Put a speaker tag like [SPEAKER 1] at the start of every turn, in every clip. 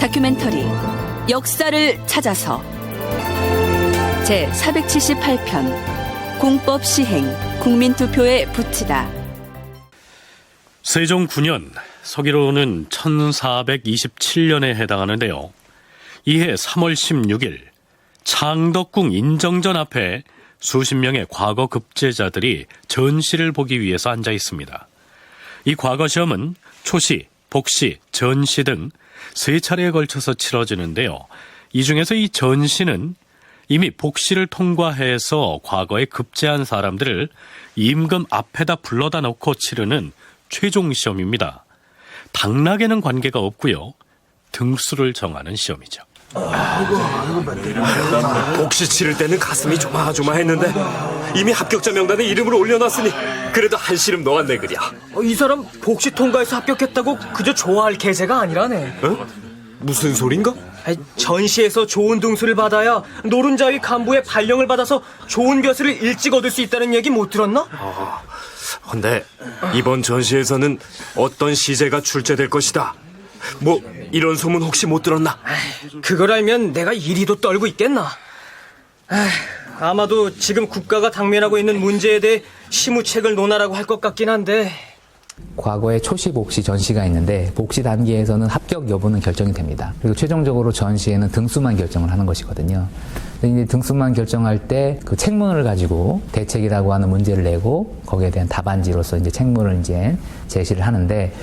[SPEAKER 1] 다큐멘터리 역사를 찾아서 제478편 공법 시행 국민투표에 붙이다.
[SPEAKER 2] 세종 9년 서기로는 1427년에 해당하는데요. 이해 3월 16일 창덕궁 인정전 앞에 수십 명의 과거 급제자들이 전시를 보기 위해서 앉아 있습니다. 이 과거 시험은 초시, 복시, 전시 등 세 차례에 걸쳐서 치러지는데요. 이 중에서 이 전시는 이미 복시를 통과해서 과거에 급제한 사람들을 임금 앞에다 불러다 놓고 치르는 최종 시험입니다. 당락에는 관계가 없고요. 등수를 정하는 시험이죠.
[SPEAKER 3] 복시 치를 때는 가슴이 조마조마했는데 이미 합격자 명단에 이름을 올려놨으니 그래도 한시름 놓았네 그랴.
[SPEAKER 4] 이 사람 복시 통과해서 합격했다고 그저 좋아할 계제가 아니라네.
[SPEAKER 3] 어? 무슨 소린가?
[SPEAKER 4] 전시에서 좋은 등수를 받아야 노른자위 간부의 발령을 받아서 좋은 벼슬을 일찍 얻을 수 있다는 얘기 못 들었나?
[SPEAKER 3] 근데 이번 전시에서는 어떤 시제가 출제될 것이다. 뭐 이런 소문 혹시 못 들었나?
[SPEAKER 4] 그걸 알면 내가 이리도 떨고 있겠나? 아마도 지금 국가가 당면하고 있는 문제에 대해 시무책을 논하라고 할 것 같긴 한데.
[SPEAKER 5] 과거에 초시, 복시, 전시가 있는데 복시 단계에서는 합격 여부는 결정이 됩니다. 그리고 최종적으로 전시에는 등수만 결정을 하는 것이거든요. 근데 이제 등수만 결정할 때 그 책문을 가지고 대책이라고 하는 문제를 내고 거기에 대한 답안지로서 이제 책문을 이제 제시를 하는데,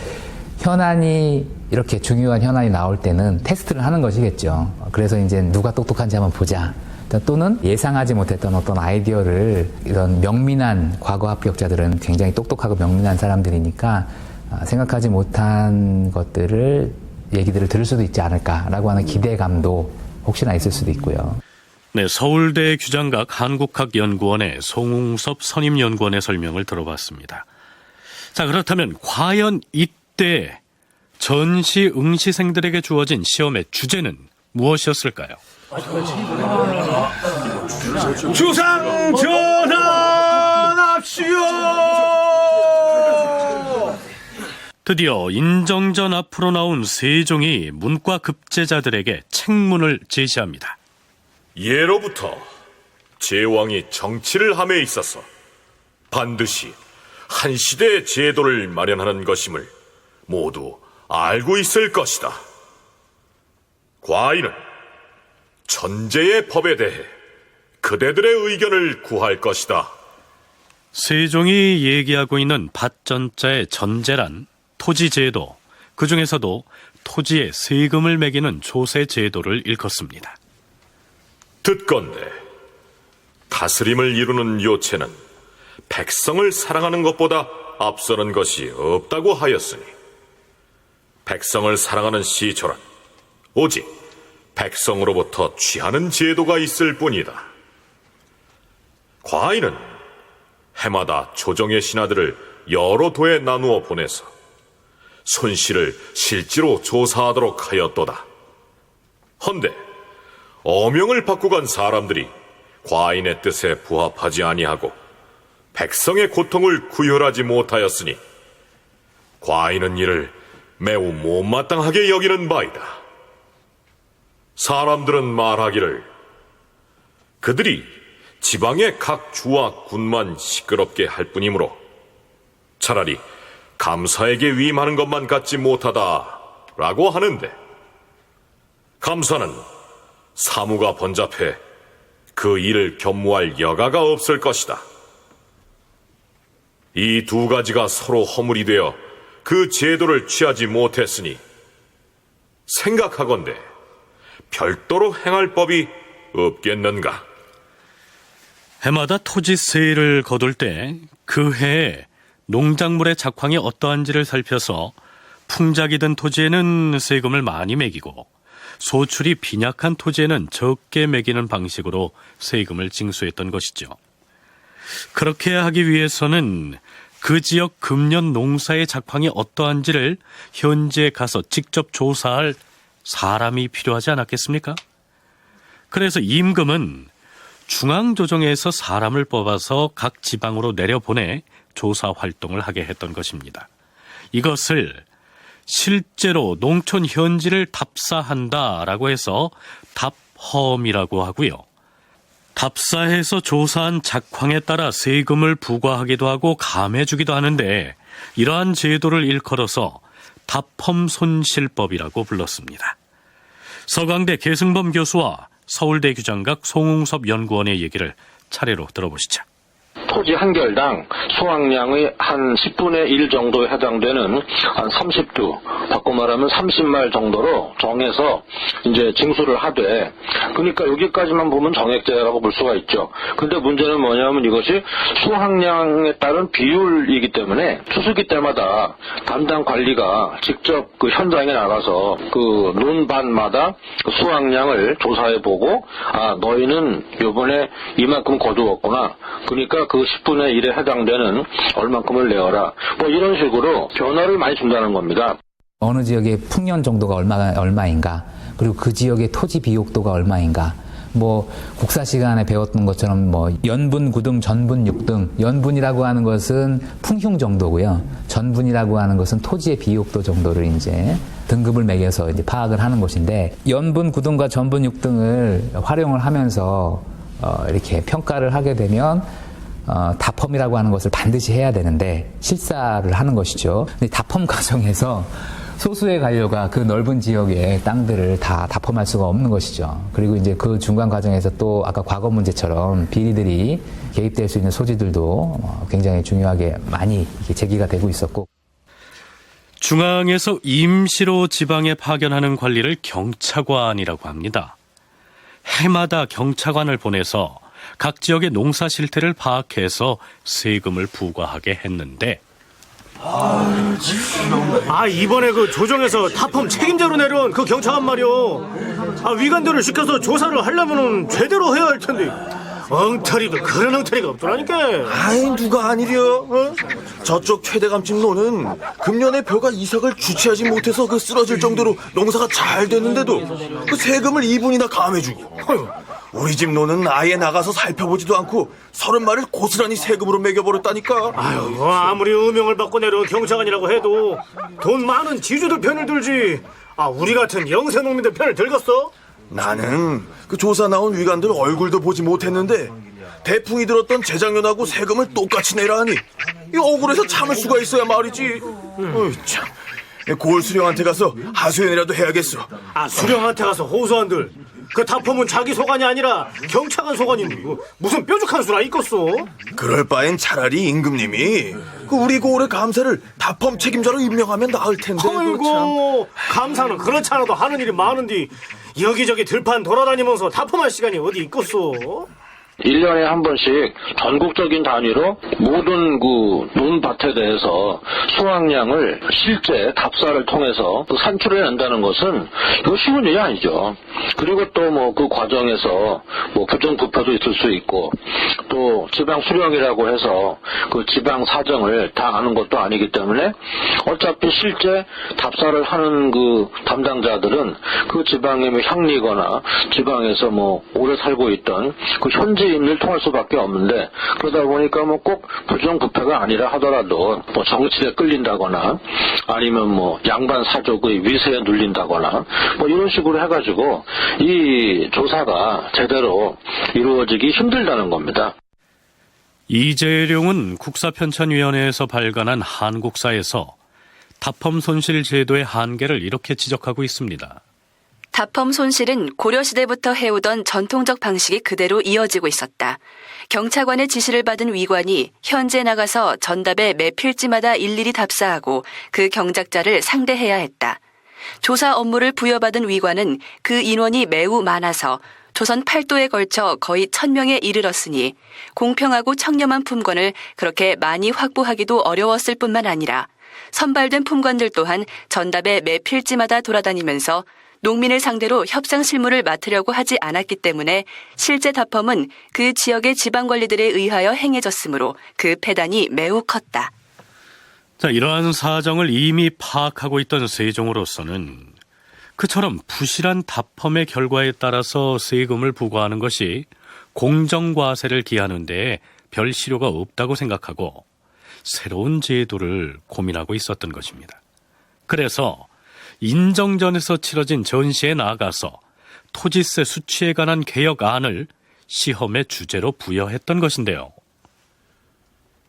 [SPEAKER 5] 현안이 이렇게 중요한 현안이 나올 때는 테스트를 하는 것이겠죠. 그래서 이제 누가 똑똑한지 한번 보자. 또는 예상하지 못했던 어떤 아이디어를, 이런 명민한 과거 합격자들은 굉장히 똑똑하고 명민한 사람들이니까 생각하지 못한 것들을, 얘기들을 들을 수도 있지 않을까라고 하는 기대감도 혹시나 있을 수도 있고요.
[SPEAKER 2] 네, 서울대 규장각 한국학연구원의 송웅섭 선임연구원의 설명을 들어봤습니다. 자, 그렇다면 과연 이때 전시 응시생들에게 주어진 시험의 주제는 무엇이었을까요?
[SPEAKER 3] 주상 전환합시오.
[SPEAKER 2] 드디어 인정전 앞으로 나온 세종이 문과 급제자들에게 책문을 제시합니다.
[SPEAKER 6] 예로부터 제왕이 정치를 함에 있어서 반드시 한 시대의 제도를 마련하는 것임을 모두 알고 있을 것이다. 과인은 전제의 법에 대해 그대들의 의견을 구할 것이다.
[SPEAKER 2] 세종이 얘기하고 있는 밭전자의 전제란 토지제도, 그 중에서도 토지에 세금을 매기는 조세제도를 일컫습니다.
[SPEAKER 6] 듣건대 다스림을 이루는 요체는 백성을 사랑하는 것보다 앞서는 것이 없다고 하였으니, 백성을 사랑하는 시초란 오직 백성으로부터 취하는 제도가 있을 뿐이다. 과인은 해마다 조정의 신하들을 여러 도에 나누어 보내서 손실을 실제로 조사하도록 하였도다. 헌데 어명을 받고 간 사람들이 과인의 뜻에 부합하지 아니하고 백성의 고통을 구혈하지 못하였으니 과인은 이를 매우 못마땅하게 여기는 바이다. 사람들은 말하기를 그들이 지방의 각 주와 군만 시끄럽게 할 뿐이므로 차라리 감사에게 위임하는 것만 갖지 못하다라고 하는데, 감사는 사무가 번잡해 그 일을 겸무할 여가가 없을 것이다. 이 두 가지가 서로 허물이 되어 그 제도를 취하지 못했으니 생각하건대 별도로 행할 법이 없겠는가?
[SPEAKER 2] 해마다 토지세를 거둘 때 그 해에 농작물의 작황이 어떠한지를 살펴서 풍작이 든 토지에는 세금을 많이 매기고 소출이 빈약한 토지에는 적게 매기는 방식으로 세금을 징수했던 것이죠. 그렇게 하기 위해서는 그 지역 금년 농사의 작황이 어떠한지를 현지에 가서 직접 조사할 사람이 필요하지 않았겠습니까? 그래서 임금은 중앙조정에서 사람을 뽑아서 각 지방으로 내려보내 조사 활동을 하게 했던 것입니다. 이것을 실제로 농촌 현지를 답사한다라고 해서 답험이라고 하고요. 답사해서 조사한 작황에 따라 세금을 부과하기도 하고 감해주기도 하는데 이러한 제도를 일컬어서 답험손실법이라고 불렀습니다. 서강대 계승범 교수와 서울대 규장각 송웅섭 연구원의 얘기를 차례로 들어보시죠.
[SPEAKER 7] 토지 한 결당 수확량의 한 10분의 1 정도에 해당되는 한 30두, 바꿔 말하면 30말 정도로 정해서 이제 징수를 하되, 그러니까 여기까지만 보면 정액제라고 볼 수가 있죠. 근데 문제는 뭐냐면 이것이 수확량에 따른 비율이기 때문에 추수기 때마다 담당 관리가 직접 그 현장에 나가서 그 논반마다 그 수확량을 조사해보고, 아, 너희는 요번에 이만큼 거두었구나. 그러니까 그 10분의 1에 해당되는 얼만큼을 내어라. 뭐 이런 식으로 변화를 많이 준다는 겁니다.
[SPEAKER 5] 어느 지역의 풍년 정도가 얼마인가, 그리고 그 지역의 토지 비옥도가 얼마인가, 뭐 국사 시간에 배웠던 것처럼 뭐 연분 9등, 전분 6등, 연분이라고 하는 것은 풍흉 정도고요. 전분이라고 하는 것은 토지의 비옥도 정도를 이제 등급을 매겨서 이제 파악을 하는 것인데, 연분 9등과 전분 6등을 활용을 하면서 이렇게 평가를 하게 되면 답험이라고 하는 것을 반드시 해야 되는데 실사를 하는 것이죠. 근데 답험 과정에서 소수의 관료가 그 넓은 지역의 땅들을 다 답험할 수가 없는 것이죠. 그리고 이제 그 중간 과정에서 또 아까 과거 문제처럼 비리들이 개입될 수 있는 소지들도 굉장히 중요하게 많이 제기가 되고 있었고,
[SPEAKER 2] 중앙에서 임시로 지방에 파견하는 관리를 경차관이라고 합니다. 해마다 경차관을 보내서 각 지역의 농사 실태를 파악해서 세금을 부과하게 했는데,
[SPEAKER 8] 이번에 그 조정에서 답험 책임자로 내려온 그 경찰관 말이오. 위관들을 시켜서 조사를 하려면은 제대로 해야 할 텐데 엉터리도 그런 엉터리가 없더라니까.
[SPEAKER 9] 아이, 누가 아니려? 저쪽 최대감집 노는 금년에 벼가 이삭을 주체하지 못해서 그 쓰러질 정도로 농사가 잘 됐는데도 그 세금을 2분이나 감해주고, 우리 집 노는 아예 나가서 살펴보지도 않고 30마리를 고스란히 세금으로 매겨버렸다니까.
[SPEAKER 8] 아무리 음영을 받고 내려온 경찰관이라고 해도 돈 많은 지주들 편을 들지, 우리 같은 영세 농민들 편을 들겠어?
[SPEAKER 9] 나는 그 조사 나온 위관들 얼굴도 보지 못했는데 대풍이 들었던 재작년하고 세금을 똑같이 내라 하니 이 억울해서 참을 수가 있어야 말이지. 참, 고을 수령한테 가서 하소연이라도 해야겠어.
[SPEAKER 8] 수령한테 가서 호소한들, 그 답험은 자기 소관이 아니라 경찰관 소관인데 무슨 뾰족한 수라 있겠어?
[SPEAKER 9] 그럴 바엔 차라리 임금님이 그 우리 고을의 감사를 답험 책임자로 임명하면 나을 텐데.
[SPEAKER 8] 아이고, 감사는 그렇지 않아도 하는 일이 많은데 여기저기 들판 돌아다니면서 답험할 시간이 어디 있겠어?
[SPEAKER 7] 1년에 한 번씩 전국적인 단위로 모든 그 논밭에 대해서 수확량을 실제 답사를 통해서 산출해낸다는 것은 이거 쉬운 일이 아니죠. 그리고 또 뭐 그 과정에서 뭐 부정부패도 있을 수 있고, 또 지방 수령이라고 해서 그 지방 사정을 다 아는 것도 아니기 때문에 어차피 실제 답사를 하는 그 담당자들은 그 지방의 뭐 향리거나 지방에서 뭐 오래 살고 있던 그 현지인을 통할 수밖에 없는데, 그러다 보니까 뭐 꼭 부정부패가 아니라 하더라도 뭐 정치에 끌린다거나 아니면 뭐 양반 사족의 위세에 눌린다거나 뭐 이런 식으로 해가지고 이 조사가 제대로 이루어지기 힘들다는 겁니다.
[SPEAKER 2] 이재룡은 국사편찬위원회에서 발간한 한국사에서 답험 손실 제도의 한계를 이렇게 지적하고 있습니다.
[SPEAKER 1] 답험 손실은 고려시대부터 해오던 전통적 방식이 그대로 이어지고 있었다. 경차관의 지시를 받은 위관이 현지에 나가서 전답에 매 필지마다 일일이 답사하고 그 경작자를 상대해야 했다. 조사 업무를 부여받은 위관은 그 인원이 매우 많아서 조선 8도에 걸쳐 거의 1000명에 이르렀으니 공평하고 청렴한 품권을 그렇게 많이 확보하기도 어려웠을 뿐만 아니라 선발된 품관들 또한 전답에 매 필지마다 돌아다니면서 농민을 상대로 협상 실무를 맡으려고 하지 않았기 때문에 실제 답험은 그 지역의 지방관리들에 의하여 행해졌으므로 그 폐단이 매우 컸다.
[SPEAKER 2] 자, 이러한 사정을 이미 파악하고 있던 세종으로서는 그처럼 부실한 답험의 결과에 따라서 세금을 부과하는 것이 공정과세를 기하는 데에 별 실효가 없다고 생각하고 새로운 제도를 고민하고 있었던 것입니다. 그래서 인정전에서 치러진 전시에 나아가서 토지세 수취에 관한 개혁안을 시험의 주제로 부여했던 것인데요.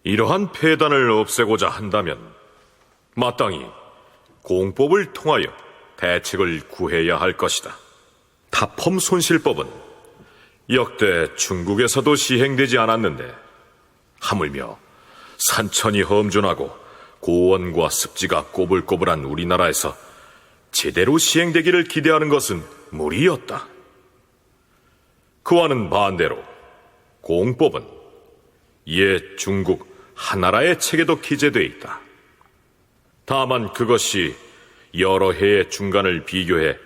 [SPEAKER 6] 이러한 폐단을 없애고자 한다면 마땅히 공법을 통하여 대책을 구해야 할 것이다. 다펌 손실법은 역대 중국에서도 시행되지 않았는데 하물며 산천이 험준하고 고원과 습지가 꼬불꼬불한 우리나라에서 제대로 시행되기를 기대하는 것은 무리였다. 그와는 반대로 공법은 옛 중국 하나라의 책에도 기재되어 있다. 다만 그것이 여러 해의 중간을 비교해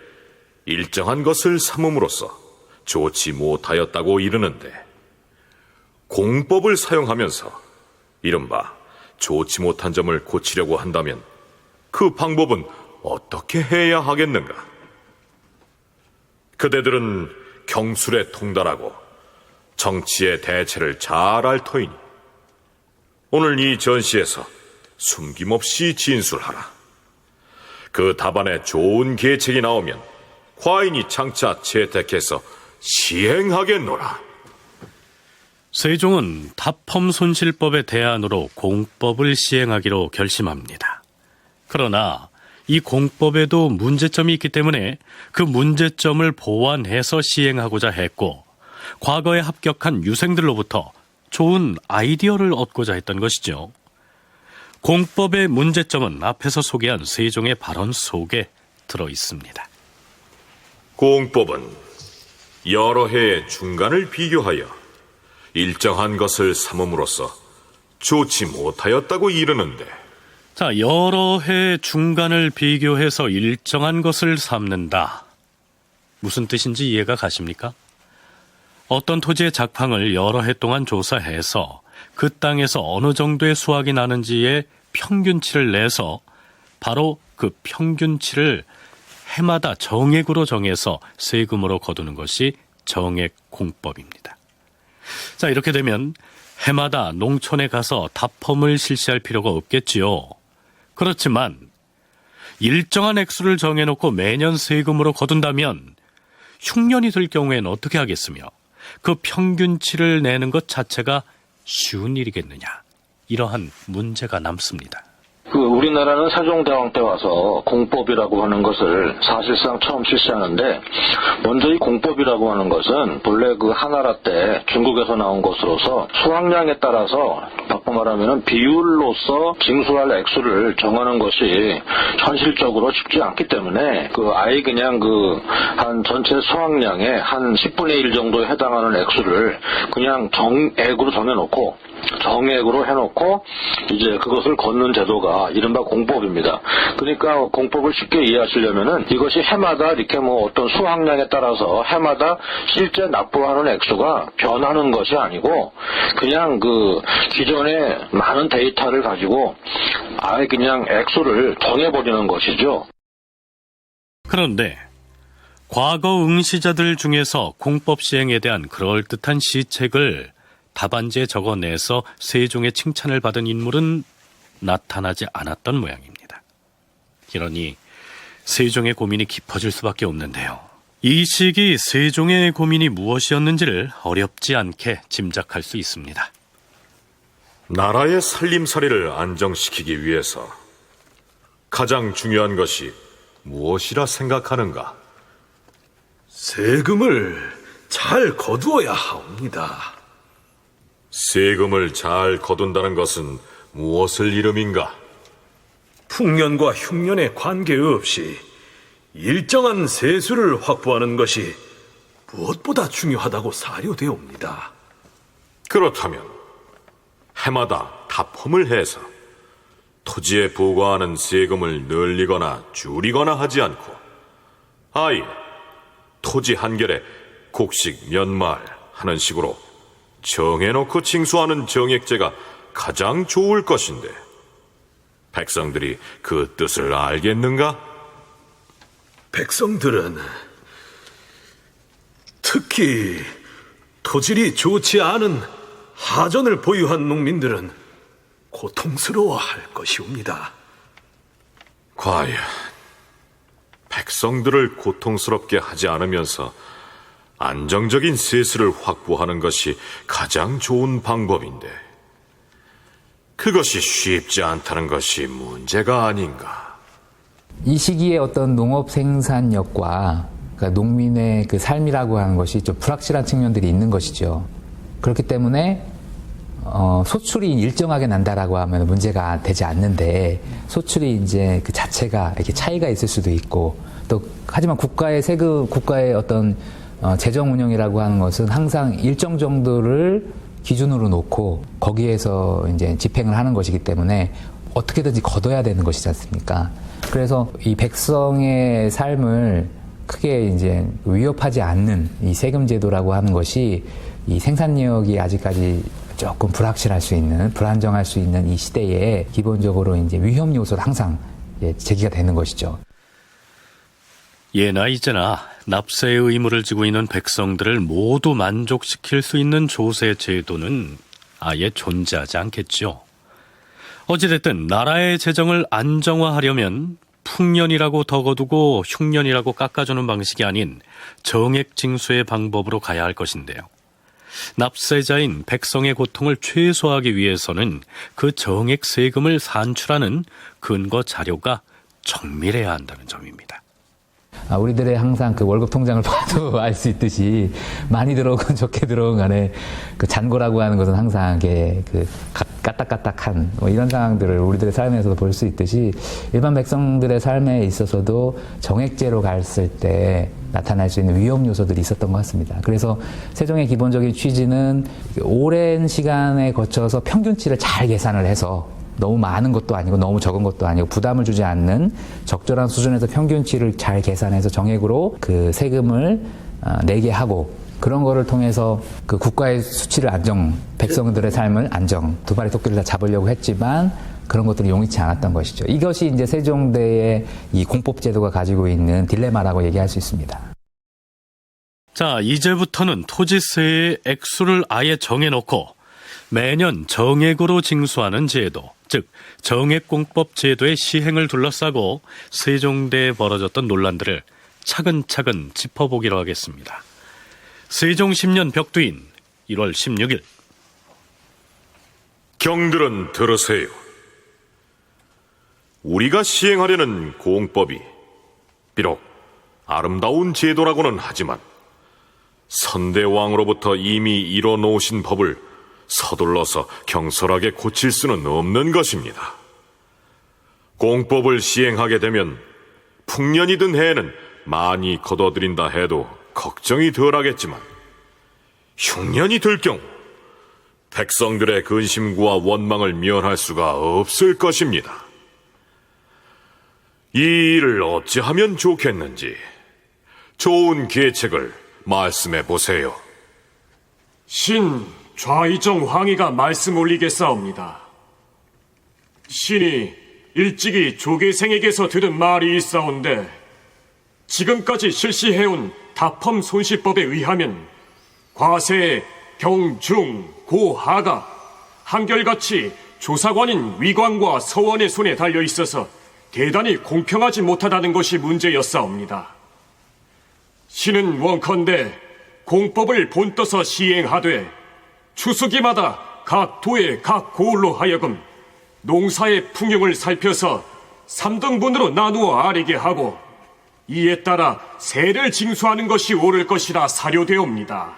[SPEAKER 6] 일정한 것을 삼음으로써 좋지 못하였다고 이르는데, 공법을 사용하면서 이른바 좋지 못한 점을 고치려고 한다면 그 방법은 어떻게 해야 하겠는가? 그대들은 경술에 통달하고 정치의 대체를 잘 알 터이니 오늘 이 전시에서 숨김없이 진술하라. 그 답안에 좋은 계책이 나오면 과인이 장차 채택해서 시행하겠노라.
[SPEAKER 2] 세종은 다펌 손실법의 대안으로 공법을 시행하기로 결심합니다. 그러나 이 공법에도 문제점이 있기 때문에 그 문제점을 보완해서 시행하고자 했고, 과거에 합격한 유생들로부터 좋은 아이디어를 얻고자 했던 것이죠. 공법의 문제점은 앞에서 소개한 세종의 발언 속에 들어 있습니다.
[SPEAKER 6] 공법은 여러 해의 중간을 비교하여 일정한 것을 삼음으로써 좋지 못하였다고 이르는데,
[SPEAKER 2] 자, 여러 해 중간을 비교해서 일정한 것을 삼는다. 무슨 뜻인지 이해가 가십니까? 어떤 토지의 작황을 여러 해 동안 조사해서 그 땅에서 어느 정도의 수확이 나는지의 평균치를 내서 바로 그 평균치를 해마다 정액으로 정해서 세금으로 거두는 것이 정액공법입니다. 자, 이렇게 되면 해마다 농촌에 가서 다펌을 실시할 필요가 없겠지요. 그렇지만 일정한 액수를 정해놓고 매년 세금으로 거둔다면 흉년이 될 경우에는 어떻게 하겠으며 그 평균치를 내는 것 자체가 쉬운 일이겠느냐, 이러한 문제가 남습니다.
[SPEAKER 7] 우리나라는 세종대왕 때 와서 공법이라고 하는 것을 사실상 처음 실시하는데, 먼저 이 공법이라고 하는 것은 본래 그 하나라 때 중국에서 나온 것으로서 수확량에 따라서 바꿔 말하면 비율로서 징수할 액수를 정하는 것이 현실적으로 쉽지 않기 때문에 아예 그냥 한 전체 수확량의 한 10분의 1 정도에 해당하는 액수를 그냥 정액으로 정액으로 해놓고 이제 그것을 걷는 제도가 이른바 공법입니다. 그러니까 공법을 쉽게 이해하시려면은 이것이 해마다 이렇게 어떤 수확량에 따라서 해마다 실제 납부하는 액수가 변하는 것이 아니고 그냥 기존에 많은 데이터를 가지고 아예 그냥 액수를 정해버리는 것이죠.
[SPEAKER 2] 그런데 과거 응시자들 중에서 공법 시행에 대한 그럴듯한 시책을 답안지에 적어내서 세종의 칭찬을 받은 인물은 나타나지 않았던 모양입니다. 이러니 세종의 고민이 깊어질 수밖에 없는데요. 이 시기 세종의 고민이 무엇이었는지를 어렵지 않게 짐작할 수 있습니다.
[SPEAKER 6] 나라의 살림살이를 안정시키기 위해서 가장 중요한 것이 무엇이라 생각하는가?
[SPEAKER 9] 세금을 잘 거두어야 하옵니다.
[SPEAKER 6] 세금을 잘 거둔다는 것은 무엇을 이름인가?
[SPEAKER 9] 풍년과 흉년에 관계없이 일정한 세수를 확보하는 것이 무엇보다 중요하다고 사료되옵니다.
[SPEAKER 6] 그렇다면 해마다 다펌을 해서 토지에 부과하는 세금을 늘리거나 줄이거나 하지 않고 아예 토지 한결에 곡식 몇 마을 하는 식으로 정해놓고 징수하는 정액제가 가장 좋을 것인데 백성들이 그 뜻을 알겠는가?
[SPEAKER 9] 백성들은 특히 토질이 좋지 않은 하전을 보유한 농민들은 고통스러워할 것이옵니다.
[SPEAKER 6] 과연 백성들을 고통스럽게 하지 않으면서 안정적인 세수를 확보하는 것이 가장 좋은 방법인데 그것이 쉽지 않다는 것이 문제가 아닌가.
[SPEAKER 5] 이 시기에 어떤 농업 생산력과 그러니까 농민의 그 삶이라고 하는 것이 좀 불확실한 측면들이 있는 것이죠. 그렇기 때문에 소출이 일정하게 난다라고 하면 문제가 되지 않는데 소출이 이제 그 자체가 이렇게 차이가 있을 수도 있고 또 하지만 국가의 어떤 재정 운영이라고 하는 것은 항상 일정 정도를 기준으로 놓고 거기에서 이제 집행을 하는 것이기 때문에 어떻게든지 걷어야 되는 것이지 않습니까? 그래서 이 백성의 삶을 크게 이제 위협하지 않는 이 세금 제도라고 하는 것이 이 생산력이 아직까지 조금 불확실할 수 있는, 불안정할 수 있는 이 시대에 기본적으로 이제 위험 요소로 항상 제기가 되는 것이죠.
[SPEAKER 2] 예나 이제나 납세의 의무를 지고 있는 백성들을 모두 만족시킬 수 있는 조세 제도는 아예 존재하지 않겠죠. 어찌됐든 나라의 재정을 안정화하려면 풍년이라고 덕어두고 흉년이라고 깎아주는 방식이 아닌 정액 징수의 방법으로 가야 할 것인데요. 납세자인 백성의 고통을 최소화하기 위해서는 그 정액 세금을 산출하는 근거 자료가 정밀해야 한다는 점입니다.
[SPEAKER 5] 우리들의 항상 그 월급 통장을 봐도 알 수 있듯이 많이 들어오건 적게 들어온 간에 그 잔고라고 하는 것은 항상 그 까딱까딱한 이런 상황들을 우리들의 삶에서도 볼 수 있듯이 일반 백성들의 삶에 있어서도 정액제로 갔을 때 나타날 수 있는 위험 요소들이 있었던 것 같습니다. 그래서 세종의 기본적인 취지는 오랜 시간에 거쳐서 평균치를 잘 계산을 해서 너무 많은 것도 아니고 너무 적은 것도 아니고 부담을 주지 않는 적절한 수준에서 평균치를 잘 계산해서 정액으로 그 세금을 내게 하고 그런 거를 통해서 그 국가의 수치를 백성들의 삶을 두 마리 토끼를 다 잡으려고 했지만 그런 것들이 용이치 않았던 것이죠. 이것이 이제 세종대의 이 공법제도가 가지고 있는 딜레마라고 얘기할 수 있습니다.
[SPEAKER 2] 자, 이제부터는 토지세의 액수를 아예 정해놓고 매년 정액으로 징수하는 제도, 즉 정액공법 제도의 시행을 둘러싸고 세종대에 벌어졌던 논란들을 차근차근 짚어보기로 하겠습니다. 세종 10년 벽두인 1월 16일.
[SPEAKER 6] 경들은 들으세요. 우리가 시행하려는 공법이 비록 아름다운 제도라고는 하지만 선대왕으로부터 이미 이뤄놓으신 법을 서둘러서 경솔하게 고칠 수는 없는 것입니다. 공법을 시행하게 되면 풍년이든 해에는 많이 거둬들인다 해도 걱정이 덜하겠지만 흉년이 들 경우 백성들의 근심과 원망을 면할 수가 없을 것입니다. 이 일을 어찌하면 좋겠는지 좋은 계책을 말씀해 보세요.
[SPEAKER 10] 신 좌의정 황희가 말씀 올리겠사옵니다. 신이 일찍이 조계생에게서 들은 말이 있사온데 지금까지 실시해온 다펌 손실법에 의하면 과세, 경, 중, 고, 하가 한결같이 조사관인 위관과 서원의 손에 달려 있어서 대단히 공평하지 못하다는 것이 문제였사옵니다. 신은 원컨대 공법을 본떠서 시행하되 추수기마다 각 도의 각 고을로 하여금 농사의 풍경을 살펴서 3등분으로 나누어 아리게 하고 이에 따라 세를 징수하는 것이 옳을 것이라 사료되옵니다.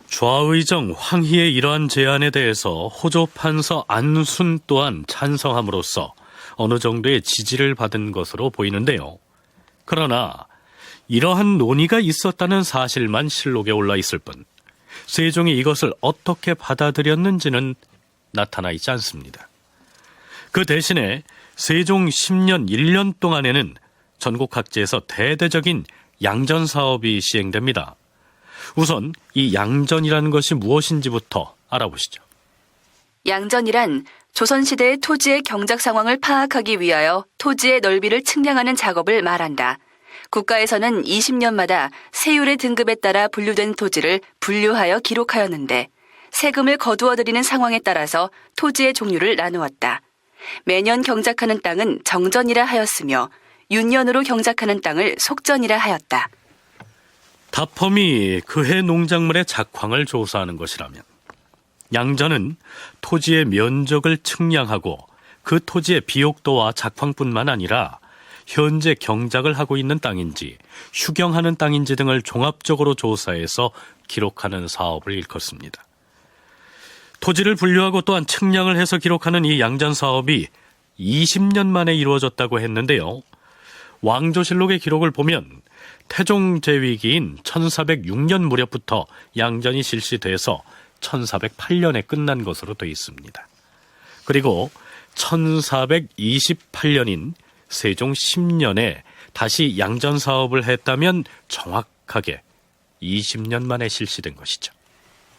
[SPEAKER 2] 좌의정 황희의 이러한 제안에 대해서 호조 판서 안순 또한 찬성함으로써 어느 정도의 지지를 받은 것으로 보이는데요. 그러나 이러한 논의가 있었다는 사실만 실록에 올라 있을 뿐 세종이 이것을 어떻게 받아들였는지는 나타나 있지 않습니다. 그 대신에 세종 10년 1년 동안에는 전국 각지에서 대대적인 양전 사업이 시행됩니다. 우선 이 양전이라는 것이 무엇인지부터 알아보시죠.
[SPEAKER 1] 양전이란 조선시대의 토지의 경작 상황을 파악하기 위하여 토지의 넓이를 측량하는 작업을 말한다. 국가에서는 20년마다 세율의 등급에 따라 분류된 토지를 분류하여 기록하였는데 세금을 거두어들이는 상황에 따라서 토지의 종류를 나누었다. 매년 경작하는 땅은 정전이라 하였으며 윤년으로 경작하는 땅을 속전이라 하였다.
[SPEAKER 2] 다펌이 그해 농작물의 작황을 조사하는 것이라면 양전은 토지의 면적을 측량하고 그 토지의 비옥도와 작황뿐만 아니라 현재 경작을 하고 있는 땅인지 휴경하는 땅인지 등을 종합적으로 조사해서 기록하는 사업을 일컫습니다. 토지를 분류하고 또한 측량을 해서 기록하는 이 양전 사업이 20년 만에 이루어졌다고 했는데요. 왕조실록의 기록을 보면 태종 제위기인 1406년 무렵부터 양전이 실시돼서 1408년에 끝난 것으로 되어 있습니다. 그리고 1428년인 세종 10년에 다시 양전 사업을 했다면 정확하게 20년 만에 실시된 것이죠.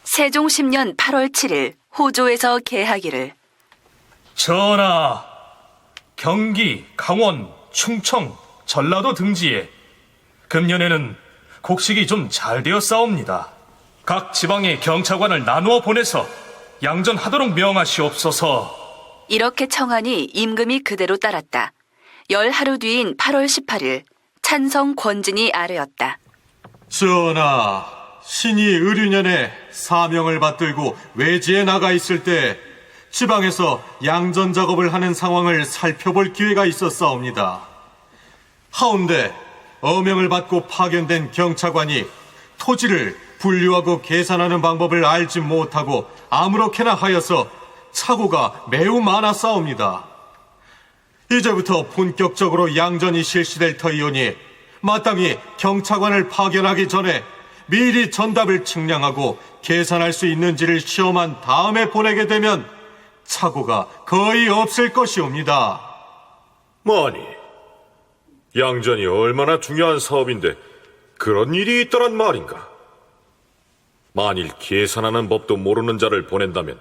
[SPEAKER 1] 세종 10년 8월 7일 호조에서 개하기를
[SPEAKER 11] 전하, 경기, 강원, 충청, 전라도 등지에 금년에는 곡식이 좀 잘 되었사옵니다. 각 지방의 경차관을 나누어 보내서 양전하도록 명하시옵소서.
[SPEAKER 1] 이렇게 청하니 임금이 그대로 따랐다. 10하루 뒤인 8월 18일 찬성 권진이 아뢰었다.
[SPEAKER 12] 전하, 신이 의류년에 사명을 받들고 외지에 나가 있을 때 지방에서 양전 작업을 하는 상황을 살펴볼 기회가 있었사옵니다. 하운데 어명을 받고 파견된 경차관이 토지를 분류하고 계산하는 방법을 알지 못하고 아무렇게나 하여서 착오가 매우 많았사옵니다. 이제부터 본격적으로 양전이 실시될 터이오니 마땅히 경차관을 파견하기 전에 미리 전답을 측량하고 계산할 수 있는지를 시험한 다음에 보내게 되면 착오가 거의 없을 것이옵니다.
[SPEAKER 6] 뭐니? 양전이 얼마나 중요한 사업인데 그런 일이 있더란 말인가? 만일 계산하는 법도 모르는 자를 보낸다면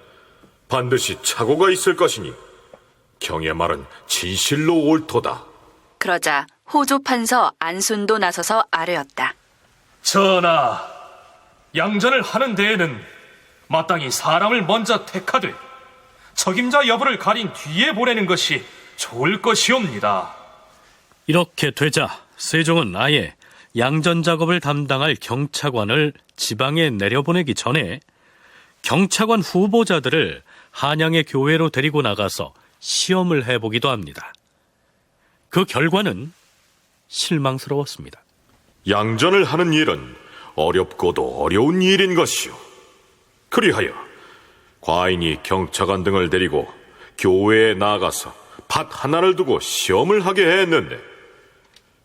[SPEAKER 6] 반드시 착오가 있을 것이니 경의 말은 진실로 옳도다.
[SPEAKER 1] 그러자 호조 판서 안순도 나서서 아뢰었다.
[SPEAKER 11] 전하, 양전을 하는 데에는 마땅히 사람을 먼저 택하되 적임자 여부를 가린 뒤에 보내는 것이 좋을 것이옵니다.
[SPEAKER 2] 이렇게 되자 세종은 아예 양전 작업을 담당할 경차관을 지방에 내려보내기 전에 경차관 후보자들을 한양의 교회로 데리고 나가서 시험을 해보기도 합니다. 그 결과는 실망스러웠습니다.
[SPEAKER 6] 양전을 하는 일은 어렵고도 어려운 일인 것이요. 그리하여 과인이 경차관 등을 데리고 교회에 나가서 밭 하나를 두고 시험을 하게 했는데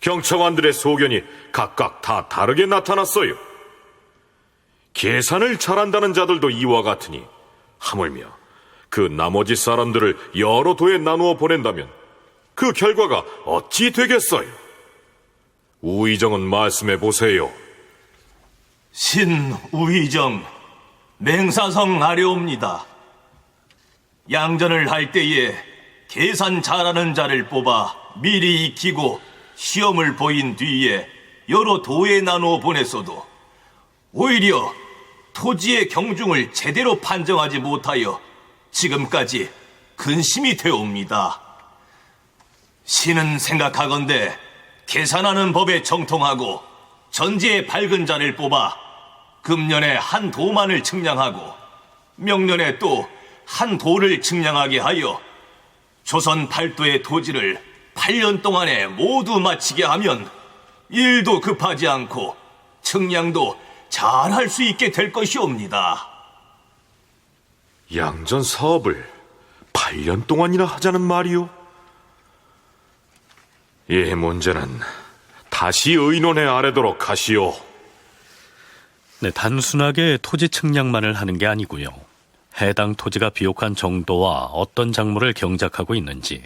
[SPEAKER 6] 경차관들의 소견이 각각 다 다르게 나타났어요. 계산을 잘한다는 자들도 이와 같으니 하물며 그 나머지 사람들을 여러 도에 나누어 보낸다면 그 결과가 어찌 되겠어요? 우의정은 말씀해 보세요.
[SPEAKER 12] 신 우의정 맹사성 아뢰옵니다. 양전을 할 때에 계산 잘하는 자를 뽑아 미리 익히고 시험을 보인 뒤에 여러 도에 나누어 보냈어도 오히려 토지의 경중을 제대로 판정하지 못하여 지금까지 근심이 되옵니다. 신은 생각하건대 계산하는 법에 정통하고 전지에 밝은 자를 뽑아 금년에 한 도만을 측량하고 명년에 또 한 도를 측량하게 하여 조선 8도의 토지를 8년 동안에 모두 마치게 하면 일도 급하지 않고 측량도 잘 할 수 있게 될 것이옵니다.
[SPEAKER 6] 양전 사업을 8년 동안이나 하자는 말이오? 이 문제는 다시 의논해 아래도록 하시오.
[SPEAKER 2] 네, 단순하게 토지 측량만을 하는 게 아니고요. 해당 토지가 비옥한 정도와 어떤 작물을 경작하고 있는지,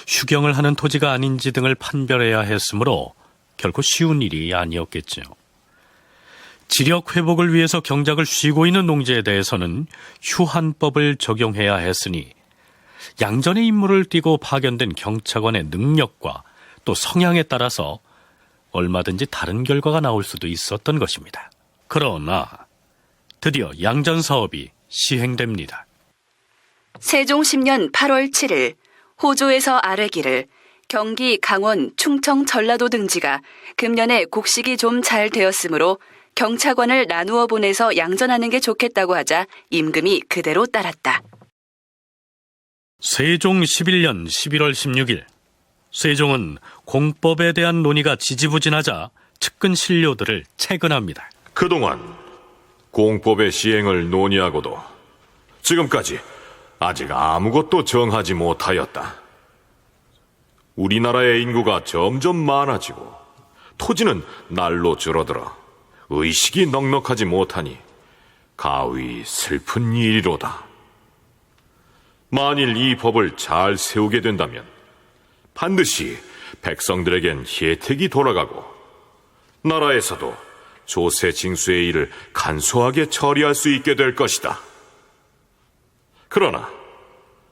[SPEAKER 2] 휴경을 하는 토지가 아닌지 등을 판별해야 했으므로 결코 쉬운 일이 아니었겠죠. 지력 회복을 위해서 경작을 쉬고 있는 농지에 대해서는 휴한법을 적용해야 했으니 양전의 임무를 띠고 파견된 경차관의 능력과 또 성향에 따라서 얼마든지 다른 결과가 나올 수도 있었던 것입니다. 그러나 드디어 양전 사업이 시행됩니다.
[SPEAKER 1] 세종 10년 8월 7일 호조에서 아뢰기를 경기, 강원, 충청, 전라도 등지가 금년에 곡식이 좀 잘 되었으므로 경차관을 나누어 보내서 양전하는 게 좋겠다고 하자 임금이 그대로 따랐다.
[SPEAKER 2] 세종 11년 11월 16일, 세종은 공법에 대한 논의가 지지부진하자 측근 신료들을 체근합니다.
[SPEAKER 6] 그동안 공법의 시행을 논의하고도 지금까지 아직 아무것도 정하지 못하였다. 우리나라의 인구가 점점 많아지고 토지는 날로 줄어들어 의식이 넉넉하지 못하니 가히 슬픈 일이로다. 만일 이 법을 잘 세우게 된다면 반드시 백성들에겐 혜택이 돌아가고 나라에서도 조세 징수의 일을 간소하게 처리할 수 있게 될 것이다. 그러나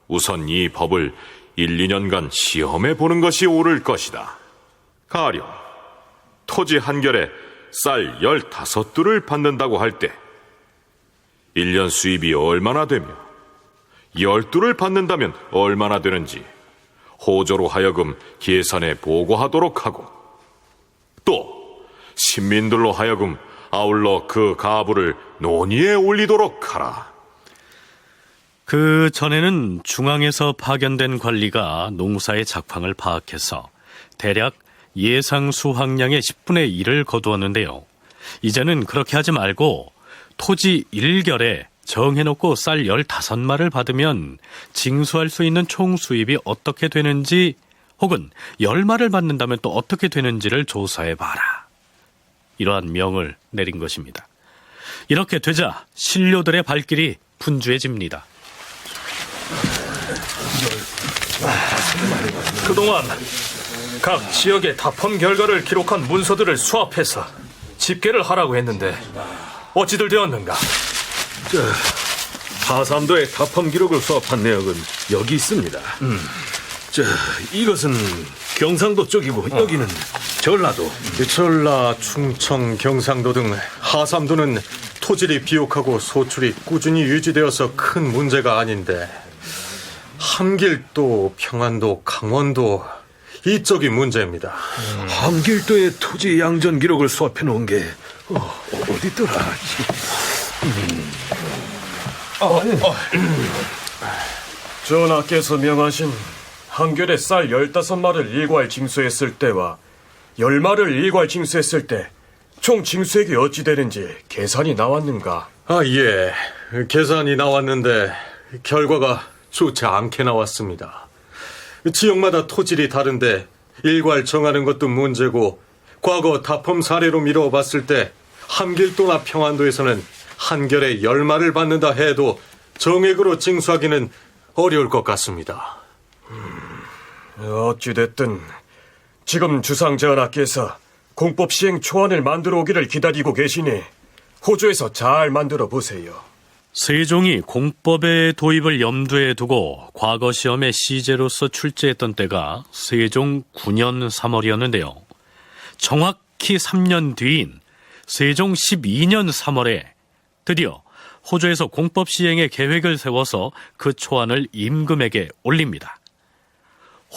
[SPEAKER 6] 우선 이 법을 1, 2년간 시험해 보는 것이 옳을 것이다. 가령 토지 한 결에 쌀 15두를 받는다고 할 때 1년 수입이 얼마나 되며 10두를 받는다면 얼마나 되는지 호조로 하여금 계산해 보고하도록 하고 또 신민들로 하여금 아울러 그 가부를 논의에 올리도록 하라.
[SPEAKER 2] 그 전에는 중앙에서 파견된 관리가 농사의 작황을 파악해서 대략 예상 수확량의 10분의 1을 거두었는데요. 이제는 그렇게 하지 말고 토지 1결에 정해놓고 쌀 15마를 받으면 징수할 수 있는 총 수입이 어떻게 되는지 혹은 10마를 받는다면 또 어떻게 되는지를 조사해봐라. 이러한 명을 내린 것입니다. 이렇게 되자 신료들의 발길이 분주해집니다.
[SPEAKER 11] 그동안 각 지역의 답험 결과를 기록한 문서들을 수합해서 집계를 하라고 했는데 어찌들 되었는가?
[SPEAKER 9] 하삼도의 답험 기록을 수합한 내역은 여기 있습니다. 이것은 경상도 쪽이고 여기는 전라도.
[SPEAKER 3] 전라, 충청, 경상도 등 하삼도는 토질이 비옥하고 소출이 꾸준히 유지되어서 큰 문제가 아닌데 함길도, 평안도, 강원도 이쪽이 문제입니다.
[SPEAKER 9] 함길도의 토지 양전 기록을 수합해 놓은 게 어디 있더라?
[SPEAKER 10] 전하께서 명하신 한결에 쌀 15마를 일괄 징수했을 때와 10마를 일괄 징수했을 때 총 징수액이 어찌 되는지 계산이 나왔는가?
[SPEAKER 3] 예. 계산이 나왔는데 결과가 좋지 않게 나왔습니다. 지역마다 토질이 다른데 일괄 정하는 것도 문제고 과거 답험 사례로 미뤄봤을 때 함길도나 평안도에서는 한결에 10마를 받는다 해도 정액으로 징수하기는 어려울 것 같습니다.
[SPEAKER 10] 어찌됐든 지금 주상전하께서 공법 시행 초안을 만들어 오기를 기다리고 계시니 호조에서 잘 만들어 보세요.
[SPEAKER 2] 세종이 공법의 도입을 염두에 두고 과거 시험에 시제로서 출제했던 때가 세종 9년 3월이었는데요. 정확히 3년 뒤인 세종 12년 3월에 드디어 호조에서 공법 시행의 계획을 세워서 그 초안을 임금에게 올립니다.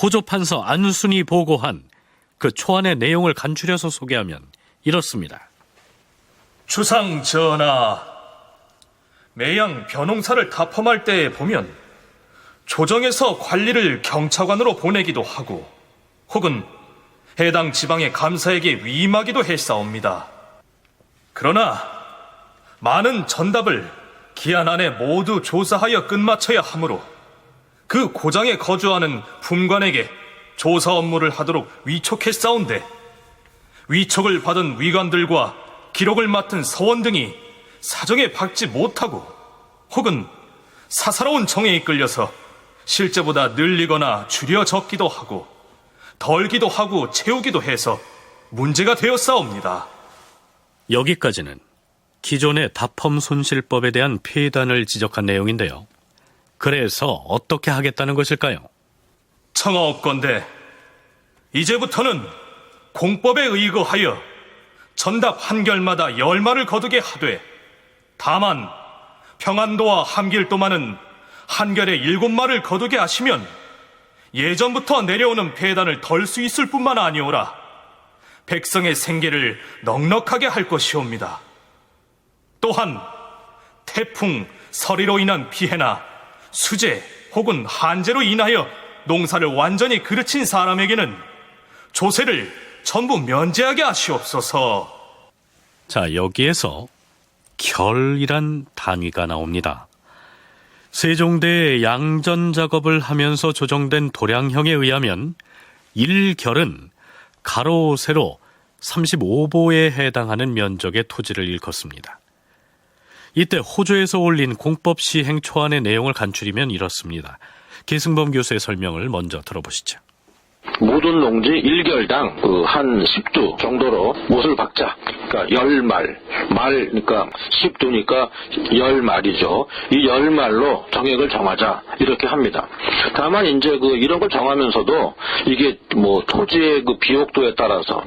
[SPEAKER 2] 호조 판서 안순이 보고한 그 초안의 내용을 간추려서 소개하면 이렇습니다.
[SPEAKER 11] 주상 전하, 매양 벼농사를 답험할 때 보면 조정에서 관리를 경차관으로 보내기도 하고 혹은 해당 지방의 감사에게 위임하기도 했사옵니다. 그러나 많은 전답을 기한 안에 모두 조사하여 끝마쳐야 하므로 그 고장에 거주하는 품관에게 조사 업무를 하도록 위촉했사온데 위촉을 받은 위관들과 기록을 맡은 서원 등이 사정에 박지 못하고 혹은 사사로운 정에 이끌려서 실제보다 늘리거나 줄여 적기도 하고 덜기도 하고 채우기도 해서 문제가 되었사옵니다.
[SPEAKER 2] 여기까지는 기존의 답험 손실법에 대한 폐단을 지적한 내용인데요. 그래서 어떻게 하겠다는 것일까요?
[SPEAKER 11] 청하옵건대 이제부터는 공법에 의거하여 전답 한결마다 10마를 거두게 하되 다만 평안도와 함길도만은 한결에 7마를 거두게 하시면 예전부터 내려오는 폐단을 덜 수 있을 뿐만 아니오라 백성의 생계를 넉넉하게 할 것이옵니다. 또한 태풍, 서리로 인한 피해나 수재 혹은 한재로 인하여 농사를 완전히 그르친 사람에게는 조세를 전부 면제하게 하시옵소서.
[SPEAKER 2] 자, 여기에서 결이란 단위가 나옵니다. 세종대의 양전 작업을 하면서 조정된 도량형에 의하면 1결은 가로, 세로 35보에 해당하는 면적의 토지를 일컫습니다. 이때 호조에서 올린 공법 시행 초안의 내용을 간추리면 이렇습니다. 계승범 교수의 설명을 먼저 들어보시죠.
[SPEAKER 7] 모든 농지 1결당 한 10두 정도로 못을 박자. 그러니까 10말. 그러니까 10두니까 10말이죠. 이 10말로 정액을 정하자. 이렇게 합니다. 다만 이제 이런 걸 정하면서도 이게 토지의 비옥도에 따라서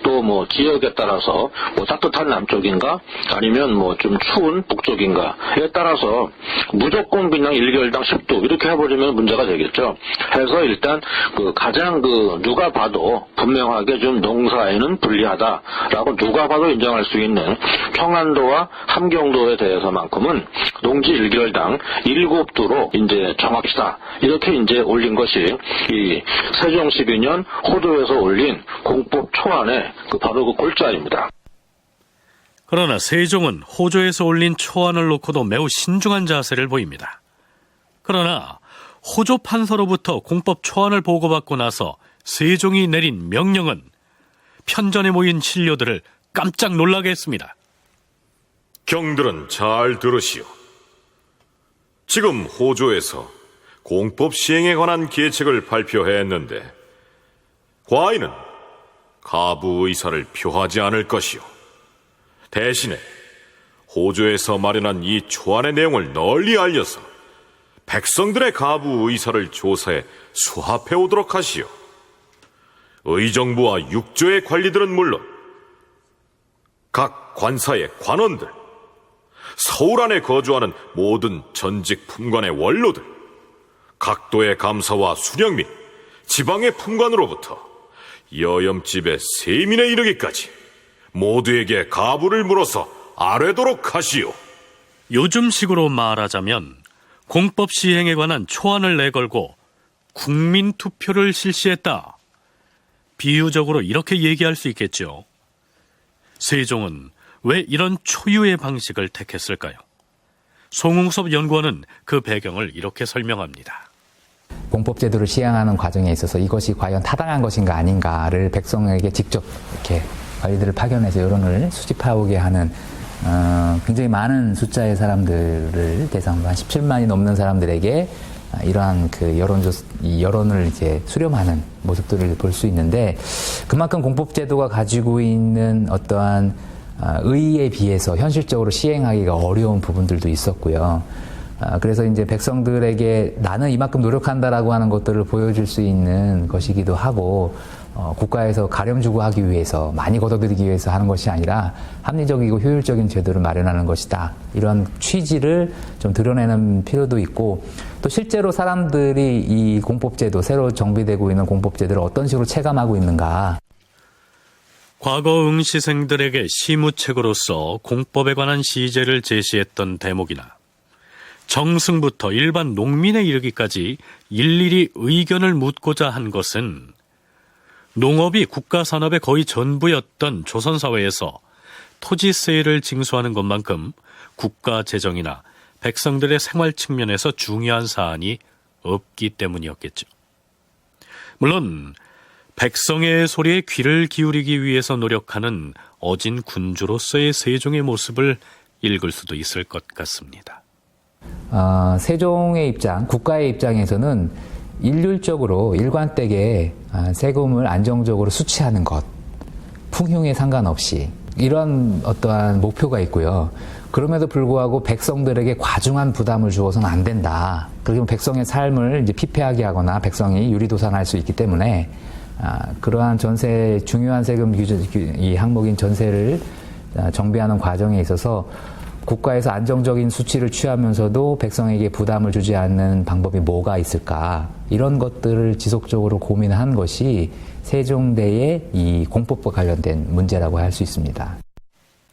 [SPEAKER 7] 또 지역에 따라서 따뜻한 남쪽인가 아니면 좀 추운 북쪽인가에 따라서 무조건 그냥 1결당 10두 이렇게 해버리면 문제가 되겠죠. 해서 일단 가장 누가 봐도 분명하게 좀 농사에는 불리하다라고 누가 봐도 인정할 수 있는 평안도와 함경도에 대해서만큼은 농지 1결당 7두로 이제 정합시다. 이렇게 이제 올린 것이 이 세종 12년 호도에서 올린 공법 초안의 바로 그 골자입니다.
[SPEAKER 2] 그러나 세종은 호조에서 올린 초안을 놓고도 매우 신중한 자세를 보입니다. 그러나 호조 판서로부터 공법 초안을 보고받고 나서 세종이 내린 명령은 편전에 모인 신료들을 깜짝 놀라게 했습니다.
[SPEAKER 6] 경들은 잘 들으시오. 지금 호조에서 공법 시행에 관한 계책을 발표했는데 과인은 가부 의사를 표하지 않을 것이오. 대신에 호조에서 마련한 이 초안의 내용을 널리 알려서 백성들의 가부 의사를 조사해 수합해 오도록 하시오. 의정부와 육조의 관리들은 물론 각 관사의 관원들, 서울 안에 거주하는 모든 전직 품관의 원로들, 각도의 감사와 수령 및 지방의 품관으로부터 여염집의 세민에 이르기까지 모두에게 가부를 물어서 아뢰도록 하시오.
[SPEAKER 2] 요즘식으로 말하자면 공법 시행에 관한 초안을 내걸고 국민투표를 실시했다. 비유적으로 이렇게 얘기할 수 있겠죠. 세종은 왜 이런 초유의 방식을 택했을까요? 송웅섭 연구원은 그 배경을 이렇게 설명합니다.
[SPEAKER 5] 공법제도를 시행하는 과정에 있어서 이것이 과연 타당한 것인가 아닌가를 백성에게 직접 이렇게 관리들을 파견해서 여론을 수집해오게 하는 굉장히 많은 숫자의 사람들을 대상으로 한 17만이 넘는 사람들에게 이러한 여론을 이제 수렴하는 모습들을 볼 수 있는데 그만큼 공법제도가 가지고 있는 어떠한 의의에 비해서 현실적으로 시행하기가 어려운 부분들도 있었고요. 그래서 이제 백성들에게 나는 이만큼 노력한다라고 하는 것들을 보여줄 수 있는 것이기도 하고 국가에서 가렴주고 하기 위해서 많이 걷어들이기 위해서 하는 것이 아니라 합리적이고 효율적인 제도를 마련하는 것이다. 이런 취지를 좀 드러내는 필요도 있고 또 실제로 사람들이 이 공법제도, 새로 정비되고 있는 공법제도를 어떤 식으로 체감하고 있는가.
[SPEAKER 2] 과거 응시생들에게 시무책으로서 공법에 관한 시제를 제시했던 대목이나 정승부터 일반 농민에 이르기까지 일일이 의견을 묻고자 한 것은 농업이 국가산업의 거의 전부였던 조선사회에서 토지세를 징수하는 것만큼 국가재정이나 백성들의 생활 측면에서 중요한 사안이 없기 때문이었겠죠. 물론 백성의 소리에 귀를 기울이기 위해서 노력하는 어진 군주로서의 세종의 모습을 읽을 수도 있을 것 같습니다.
[SPEAKER 5] 세종의 입장, 국가의 입장에서는 일률적으로 일관되게 세금을 안정적으로 수취하는 것, 풍흉에 상관없이 이런 어떠한 목표가 있고요. 그럼에도 불구하고 백성들에게 과중한 부담을 주어서는 안 된다. 그리고 백성의 삶을 이제 피폐하게 하거나 백성이 유리도산할 수 있기 때문에 그러한 중요한 세금 이 항목인 전세를 정비하는 과정에 있어서 국가에서 안정적인 수치를 취하면서도 백성에게 부담을 주지 않는 방법이 뭐가 있을까? 이런 것들을 지속적으로 고민한 것이 세종대의 이 공법과 관련된 문제라고 할 수 있습니다.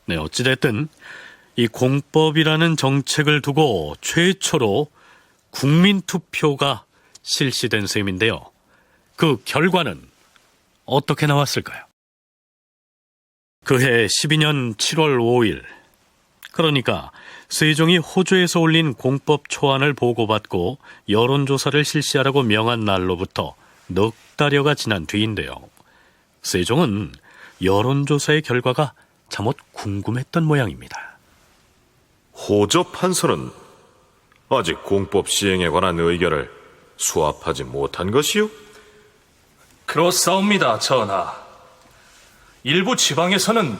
[SPEAKER 2] 네, 어찌됐든 이 공법이라는 정책을 두고 최초로 국민투표가 실시된 셈인데요. 그 결과는 어떻게 나왔을까요? 그해 12년 7월 5일, 그러니까 세종이 호주에서 올린 공법 초안을 보고받고 여론조사를 실시하라고 명한 날로부터 넉 달여가 지난 뒤인데요. 세종은 여론조사의 결과가 잠옷 궁금했던 모양입니다.
[SPEAKER 6] 호저 판서는 아직 공법 시행에 관한 의견을 수합하지 못한 것이요?
[SPEAKER 11] 그렇사옵니다, 전하. 일부 지방에서는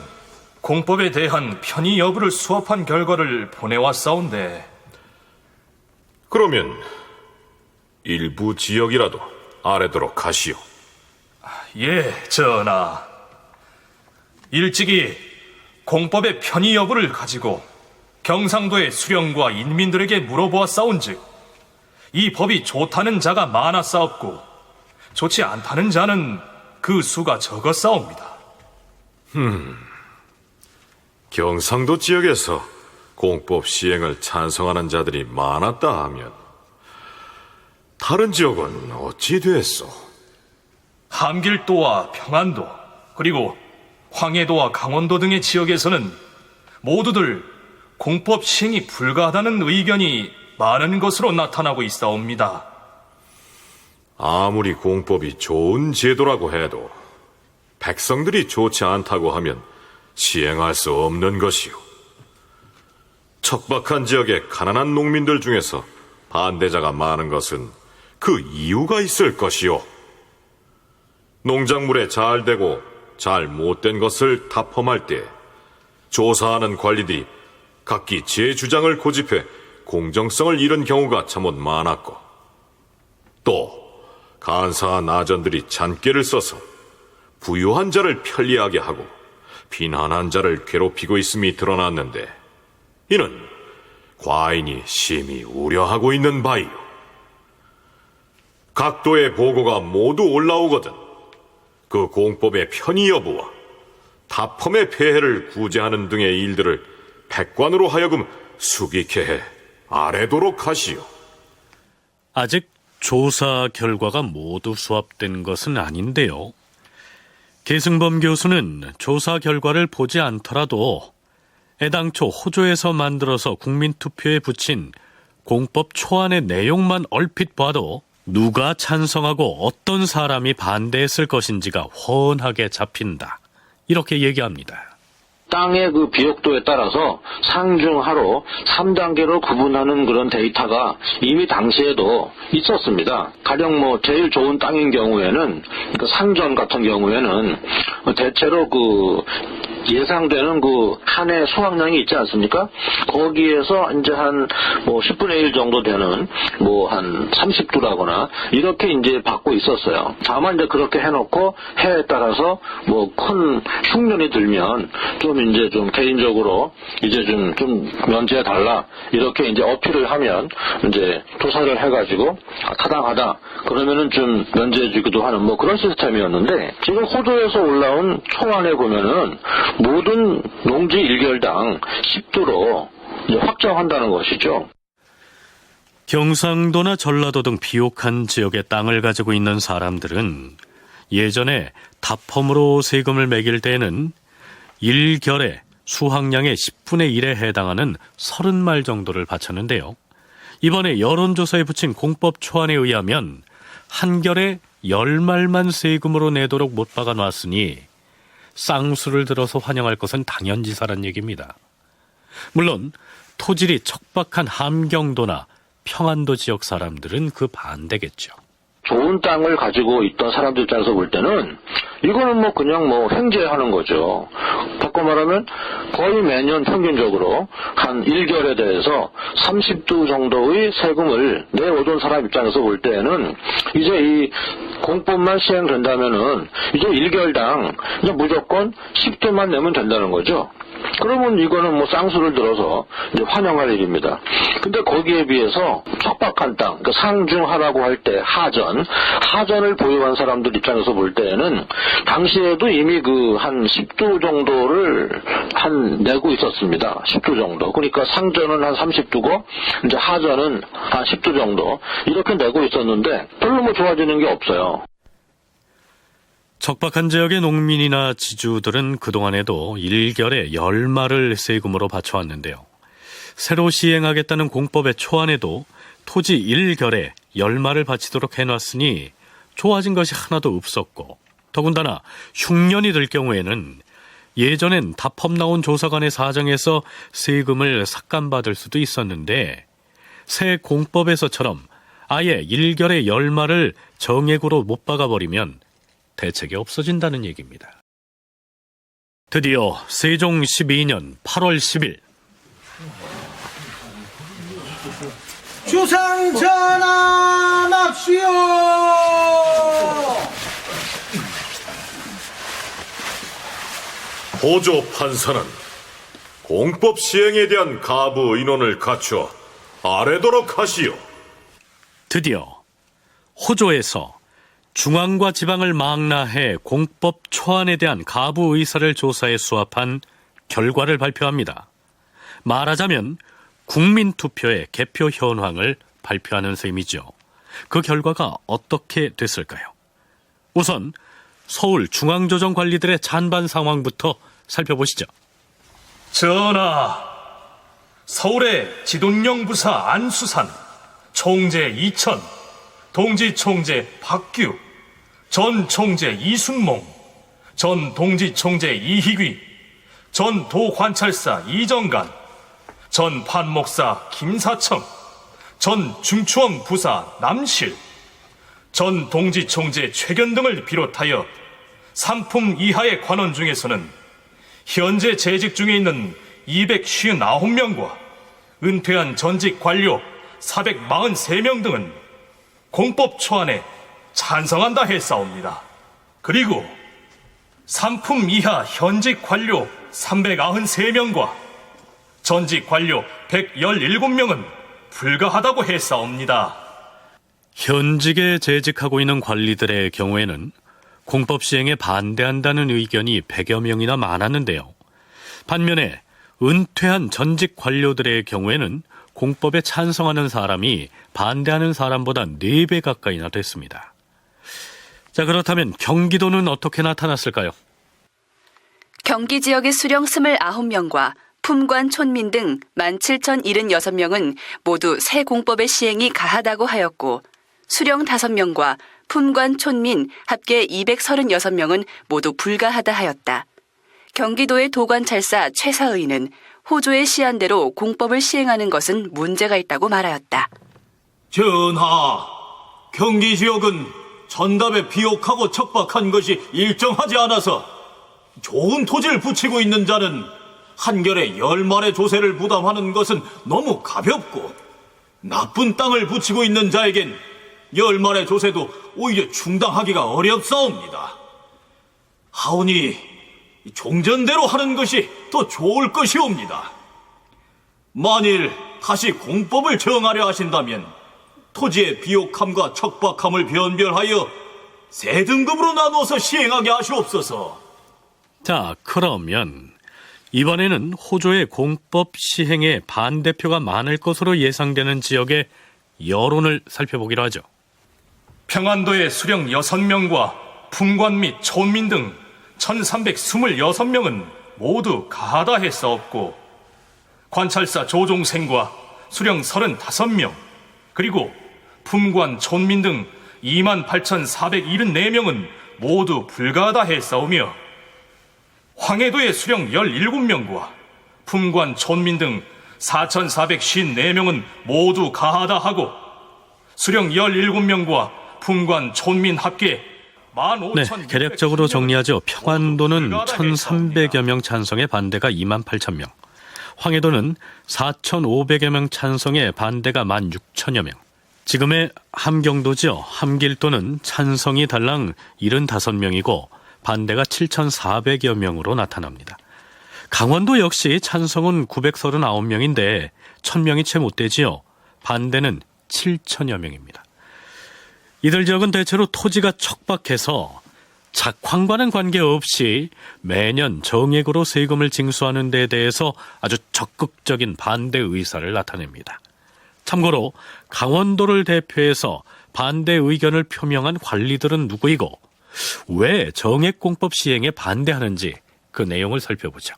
[SPEAKER 11] 공법에 대한 편의 여부를 수합한 결과를 보내왔사온데,
[SPEAKER 6] 그러면 일부 지역이라도 아래도록 하시오.
[SPEAKER 11] 예, 전하. 일찍이 공법의 편의 여부를 가지고 경상도의 수령과 인민들에게 물어보았사온즉 이 법이 좋다는 자가 많았사옵고 좋지 않다는 자는 그 수가 적었사옵니다.
[SPEAKER 6] 경상도 지역에서 공법 시행을 찬성하는 자들이 많았다 하면 다른 지역은 어찌 됐소?
[SPEAKER 11] 함길도와 평안도, 그리고 황해도와 강원도 등의 지역에서는 모두들 공법 시행이 불가하다는 의견이 많은 것으로 나타나고 있사옵니다.
[SPEAKER 6] 아무리 공법이 좋은 제도라고 해도 백성들이 좋지 않다고 하면 시행할 수 없는 것이오. 척박한 지역의 가난한 농민들 중에서 반대자가 많은 것은 그 이유가 있을 것이오. 농작물에 잘 되고 잘 못된 것을 납품할 때 조사하는 관리들이 각기 제 주장을 고집해 공정성을 잃은 경우가 참못 많았고, 또 간사한 아전들이 잔꾀를 써서 부유한 자를 편리하게 하고 빈한한 자를 괴롭히고 있음이 드러났는데, 이는 과인이 심히 우려하고 있는 바이오. 각도의 보고가 모두 올라오거든 그 공법의 편의 여부와 납품의 폐해를 구제하는 등의 일들을 백관으로 하여금 수기케 해 아래도록 하시오.
[SPEAKER 2] 아직 조사 결과가 모두 수합된 것은 아닌데요. 계승범 교수는 조사 결과를 보지 않더라도 애당초 호조에서 만들어서 국민투표에 붙인 공법 초안의 내용만 얼핏 봐도 누가 찬성하고 어떤 사람이 반대했을 것인지가 훤하게 잡힌다, 이렇게 얘기합니다.
[SPEAKER 7] 땅의 그 비옥도에 따라서 상중하로 3단계로 구분하는 그런 데이터가 이미 당시에도 있었습니다. 가령 뭐 제일 좋은 땅인 경우에는 그 상전 같은 경우에는 대체로 그 예상되는 그 한 해 수확량이 있지 않습니까? 거기에서 이제 한 뭐 10분의 1 정도 되는 뭐 한 30두라거나 이렇게 이제 받고 있었어요. 다만 이제 그렇게 해놓고 해에 따라서 뭐 큰 흉년이 들면 좀 이제 좀 개인적으로 이제 좀 면제해 달라 이렇게 이제 어필을 하면 이제 조사를 해가지고 타당하다 그러면은 좀 면제해 주기도 하는 뭐 그런 시스템이었는데, 지금 호조에서 올라온 초안에 보면은 모든 농지 1결당 10두로 이제 확정한다는 것이죠.
[SPEAKER 2] 경상도나 전라도 등 비옥한 지역의 땅을 가지고 있는 사람들은 예전에 납품으로 세금을 매길 때에는 1결에 수확량의 10분의 1에 해당하는 30말 정도를 바쳤는데요. 이번에 여론조사에 붙인 공법 초안에 의하면 한 결에 10말만 세금으로 내도록 못 박아놨으니 쌍수를 들어서 환영할 것은 당연지사란 얘기입니다. 물론 토질이 척박한 함경도나 평안도 지역 사람들은 그 반대겠죠.
[SPEAKER 7] 좋은 땅을 가지고 있던 사람들 입장에서 볼 때는 이거는 뭐 그냥 뭐 횡재하는 거죠. 바꿔 말하면 거의 매년 평균적으로 한 1결에 대해서 30두 정도의 세금을 내오던 사람 입장에서 볼 때는 이제 이 공법만 시행된다면은 이제 1결당 이제 무조건 10두만 내면 된다는 거죠. 그러면 이거는 뭐 쌍수를 들어서 이제 환영할 일입니다. 근데 거기에 비해서 척박한 땅, 그러니까 상중하라고 할 때 하전을 보유한 사람들 입장에서 볼 때에는 당시에도 이미 그 한 10두 정도를 내고 있었습니다. 10두 정도. 그러니까 상전은 한 30두고 이제 하전은 한 10두 정도 이렇게 내고 있었는데 별로 뭐 좋아지는 게 없어요.
[SPEAKER 2] 척박한 지역의 농민이나 지주들은 그동안에도 일결에 10마를 세금으로 바쳐왔는데요. 새로 시행하겠다는 공법의 초안에도 토지 일결에 10마를 바치도록 해놨으니 좋아진 것이 하나도 없었고, 더군다나 흉년이 될 경우에는 예전엔 다법 나온 조사관의 사정에서 세금을 삭감받을 수도 있었는데 새 공법에서처럼 아예 일결에 10마를 정액으로 못 박아버리면 대책이 없어진다는 얘기입니다. 드디어 세종 12년 8월 10일
[SPEAKER 8] 주상 전환합시오.
[SPEAKER 6] 호조 판사는 공법 시행에 대한 가부 인원을 갖추어 아래도록 하시오.
[SPEAKER 2] 드디어 호조에서 중앙과 지방을 망라해 공법 초안에 대한 가부 의사를 조사해 수합한 결과를 발표합니다. 말하자면 국민투표의 개표 현황을 발표하는 셈이죠. 그 결과가 어떻게 됐을까요? 우선 서울 중앙조정관리들의 찬반 상황부터 살펴보시죠.
[SPEAKER 11] 전하, 서울의 지돈령 부사 안수산, 총재 이천, 동지 총재 박규, 전 총재 이순몽, 전 동지 총재 이희귀, 전 도관찰사 이정간, 전 판목사 김사청, 전 중추원 부사 남실, 전 동지 총재 최견 등을 비롯하여 상품 이하의 관원 중에서는 현재 재직 중에 있는 259명과 은퇴한 전직 관료 443명 등은 공법 초안에 찬성한다 했사옵니다. 그리고 상품 이하 현직 관료 393명과 전직 관료 117명은 불가하다고 했사옵니다.
[SPEAKER 2] 현직에 재직하고 있는 관리들의 경우에는 공법 시행에 반대한다는 의견이 100여 명이나 많았는데요. 반면에 은퇴한 전직 관료들의 경우에는 공법에 찬성하는 사람이 반대하는 사람보다 4배 가까이나 됐습니다. 자, 그렇다면 경기도는 어떻게 나타났을까요?
[SPEAKER 1] 경기 지역의 수령 29명과 품관 촌민 등 17,076명은 모두 새 공법의 시행이 가하다고 하였고, 수령 5명과 품관 촌민 합계 236명은 모두 불가하다 하였다. 경기도의 도관찰사 최사의는 호조의 시한대로 공법을 시행하는 것은 문제가 있다고 말하였다.
[SPEAKER 12] 전하, 경기 지역은 전답에 비옥하고 척박한 것이 일정하지 않아서 좋은 토지를 붙이고 있는 자는 한결에 10말의 조세를 부담하는 것은 너무 가볍고, 나쁜 땅을 붙이고 있는 자에겐 10말의 조세도 오히려 충당하기가 어렵사옵니다. 하오니 종전대로 하는 것이 더 좋을 것이옵니다. 만일 다시 공법을 정하려 하신다면 토지의 비옥함과 척박함을 변별하여 세 등급으로 나누어서 시행하게 하시옵소서.
[SPEAKER 2] 자, 그러면 이번에는 호조의 공법 시행에 반대표가 많을 것으로 예상되는 지역의 여론을 살펴보기로 하죠.
[SPEAKER 11] 평안도의 수령 6명과 품관 및 촌민 등 1326명은 모두 가하다 했사옵고, 관찰사 조종생과 수령 35명, 그리고 품관 촌민 등 28,474명은 모두 불가하다 했사오며, 황해도의 수령 17명과 품관 촌민 등 4,454명은 모두 가하다 하고, 수령 17명과 품관 촌민 합계
[SPEAKER 2] 네, 개략적으로 정리하죠. 평안도는 1,300여 명 찬성의 반대가 28,000명, 황해도는 4,500여 명 찬성의 반대가 16,000여 명, 지금의 함경도죠. 함길도는 찬성이 달랑 75명이고 반대가 7,400여 명으로 나타납니다. 강원도 역시 찬성은 939명인데 1000명이 채 못 되지요. 반대는 7천여 명입니다. 이들 지역은 대체로 토지가 척박해서 작황과는 관계없이 매년 정액으로 세금을 징수하는 데 대해서 아주 적극적인 반대 의사를 나타냅니다. 참고로 강원도를 대표해서 반대 의견을 표명한 관리들은 누구이고 왜 정액공법 시행에 반대하는지 그 내용을 살펴보죠.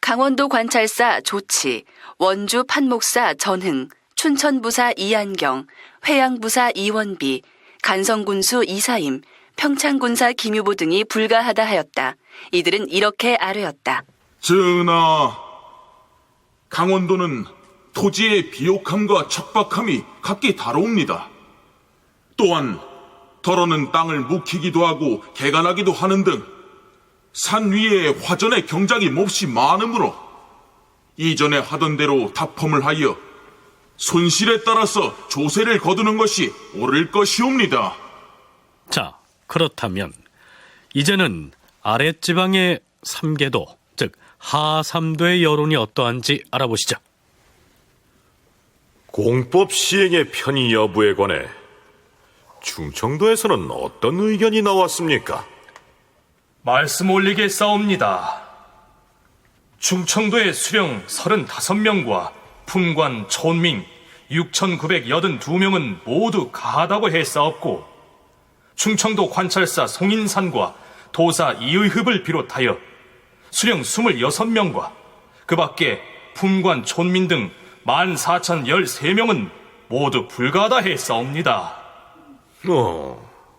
[SPEAKER 1] 강원도 관찰사 조치, 원주 판목사 전흥, 춘천부사 이한경, 회양부사 이원비, 간성군수 이사임, 평창군사 김유보 등이 불가하다 하였다. 이들은 이렇게 아뢰었다.
[SPEAKER 13] 전하, 강원도는 토지의 비옥함과 척박함이 각기 다릅니다. 또한 더러는 땅을 묵히기도 하고 개간하기도 하는 등 산 위에 화전의 경작이 몹시 많으므로 이전에 하던 대로 답험을 하여 손실에 따라서 조세를 거두는 것이 옳을 것이옵니다.
[SPEAKER 2] 자, 그렇다면 이제는 아랫지방의 3계도, 즉 하삼도의 여론이 어떠한지 알아보시죠.
[SPEAKER 6] 공법 시행의 편의 여부에 관해 충청도에서는 어떤 의견이 나왔습니까?
[SPEAKER 11] 말씀 올리게 싸웁니다. 충청도의 수령 35명과 품관 촌민 6,982명은 모두 가하다고 했사옵고 충청도 관찰사 송인산과 도사 이의흡을 비롯하여 수령 26명과 그 밖에 품관 촌민 등 14,013명은 모두 불가하다 했사옵니다.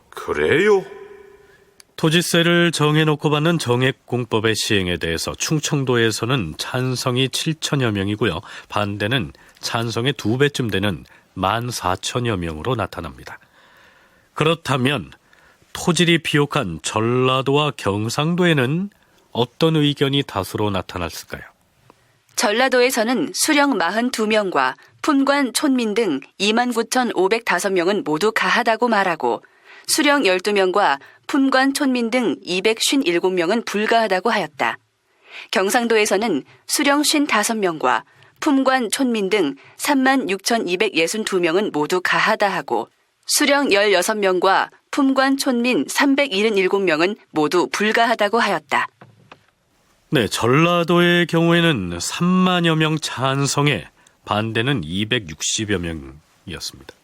[SPEAKER 6] 그래요?
[SPEAKER 2] 토지세를 정해놓고 받는 정액공법의 시행에 대해서 충청도에서는 찬성이 7천여 명이고요. 반대는 찬성의 2배쯤 되는 14,000여 명으로 나타납니다. 그렇다면 토질이 비옥한 전라도와 경상도에는 어떤 의견이 다수로 나타났을까요?
[SPEAKER 1] 전라도에서는 수령 42명과 품관 촌민 등 29,505명은 모두 가하다고 말하고 수령 12명과 품관 촌민 등 257명은 불가하다고 하였다. 경상도에서는 수령 55명과 품관 촌민 등 36,262명은 모두 가하다 하고 수령 16명과 품관 촌민 377명은 모두 불가하다고 하였다.
[SPEAKER 2] 네, 전라도의 경우에는 3만여 명 찬성에 반대는 260여 명이었습니다.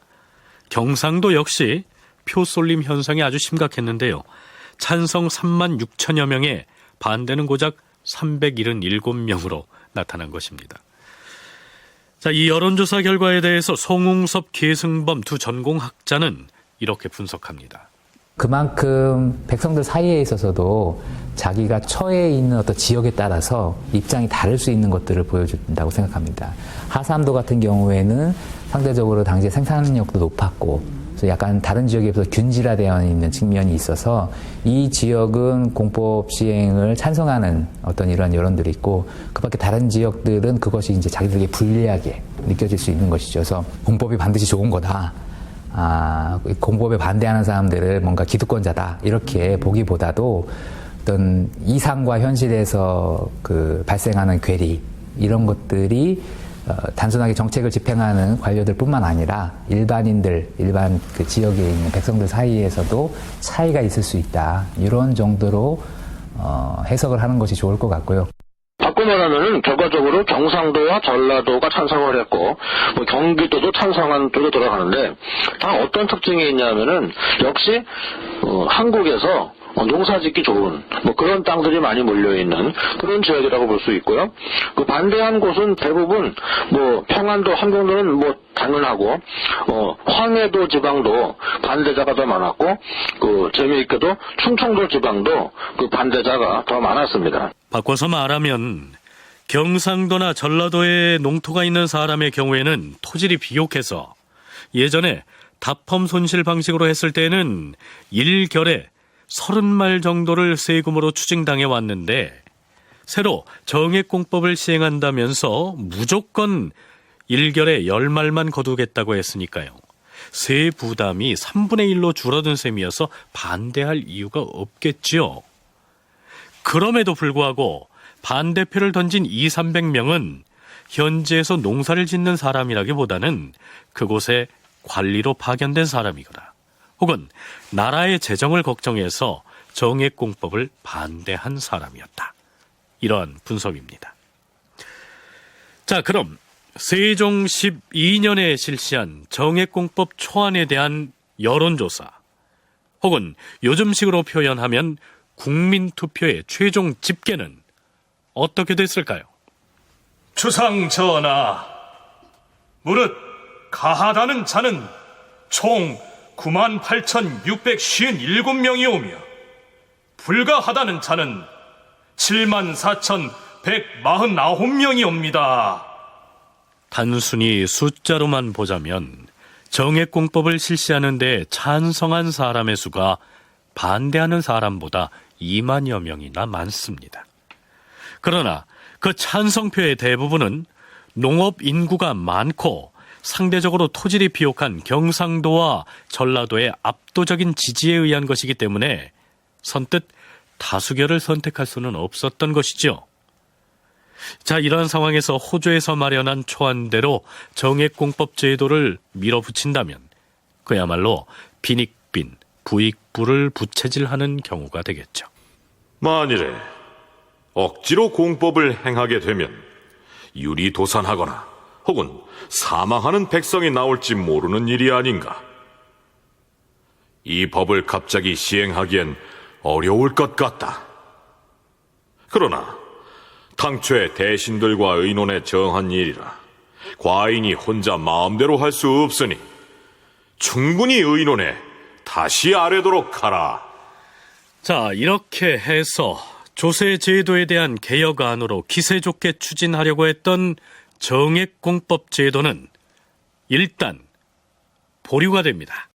[SPEAKER 2] 경상도 역시 표 쏠림 현상이 아주 심각했는데요. 찬성 3만 6천여 명에 반대는 고작 377명으로 나타난 것입니다. 자, 이 여론조사 결과에 대해서 송웅섭, 계승범 두 전공학자는 이렇게 분석합니다.
[SPEAKER 5] 그만큼 백성들 사이에 있어서도 자기가 처해 있는 어떤 지역에 따라서 입장이 다를 수 있는 것들을 보여준다고 생각합니다. 하삼도 같은 경우에는 상대적으로 당시에 생산력도 높았고 약간 다른 지역에 비해서 균질화되어 있는 측면이 있어서 이 지역은 공법 시행을 찬성하는 어떤 이러한 여론들이 있고 그 밖에 다른 지역들은 그것이 이제 자기들에게 불리하게 느껴질 수 있는 것이죠. 그래서 공법이 반드시 좋은 거다. 공법에 반대하는 사람들을 뭔가 기득권자다. 이렇게 보기보다도 어떤 이상과 현실에서 발생하는 괴리 이런 것들이 단순하게 정책을 집행하는 관료들뿐만 아니라 일반인들, 일반 그 지역에 있는 백성들 사이에서도 차이가 있을 수 있다. 이런 정도로 해석을 하는 것이 좋을 것 같고요.
[SPEAKER 7] 바꿔 말하면은 결과적으로 경상도와 전라도가 찬성을 했고 경기도도 찬성한 쪽에 돌아가는데 다 어떤 특징이 있냐면은 역시 한국에서 농사짓기 좋은 그런 땅들이 많이 몰려있는 그런 지역이라고 볼 수 있고요. 그 반대한 곳은 대부분 평안도, 함경도는 당연하고 황해도 지방도 반대자가 더 많았고 재미있게도 충청도 지방도 그 반대자가 더 많았습니다.
[SPEAKER 2] 바꿔서 말하면 경상도나 전라도에 농토가 있는 사람의 경우에는 토질이 비옥해서 예전에 답험 손실 방식으로 했을 때는 1결에 30말 정도를 세금으로 추징당해 왔는데 새로 정액공법을 시행한다면서 무조건 1결에 10말만 거두겠다고 했으니까요. 세 부담이 3분의 1로 줄어든 셈이어서 반대할 이유가 없겠지요. 그럼에도 불구하고 반대표를 던진 200~300명은 현지에서 농사를 짓는 사람이라기보다는 그곳에 관리로 파견된 사람이거나 혹은 나라의 재정을 걱정해서 정액공법을 반대한 사람이었다. 이러한 분석입니다. 자, 그럼 세종 12년에 실시한 정액공법 초안에 대한 여론조사 혹은 요즘식으로 표현하면 국민투표의 최종 집계는 어떻게 됐을까요?
[SPEAKER 11] 주상 전하, 무릇 가하다는 자는 총 98,657명이 오며 불가하다는 자는 74,149명이 옵니다.
[SPEAKER 2] 단순히 숫자로만 보자면 정액공법을 실시하는 데 찬성한 사람의 수가 반대하는 사람보다 2만여 명이나 많습니다. 그러나 그 찬성표의 대부분은 농업 인구가 많고 상대적으로 토질이 비옥한 경상도와 전라도의 압도적인 지지에 의한 것이기 때문에 선뜻 다수결을 선택할 수는 없었던 것이죠. 자, 이러한 상황에서 호조에서 마련한 초안대로 정액공법 제도를 밀어붙인다면 그야말로 빈익빈, 부익부를 부채질하는 경우가 되겠죠.
[SPEAKER 6] 만일에 억지로 공법을 행하게 되면 유리도산하거나 혹은 사망하는 백성이 나올지 모르는 일이 아닌가. 이 법을 갑자기 시행하기엔 어려울 것 같다. 그러나 당초에 대신들과 의논에 정한 일이라 과인이 혼자 마음대로 할 수 없으니 충분히 의논해 다시 아뢰도록 하라.
[SPEAKER 2] 자, 이렇게 해서 조세 제도에 대한 개혁안으로 기세 좋게 추진하려고 했던 정액공법 제도는 일단 보류가 됩니다.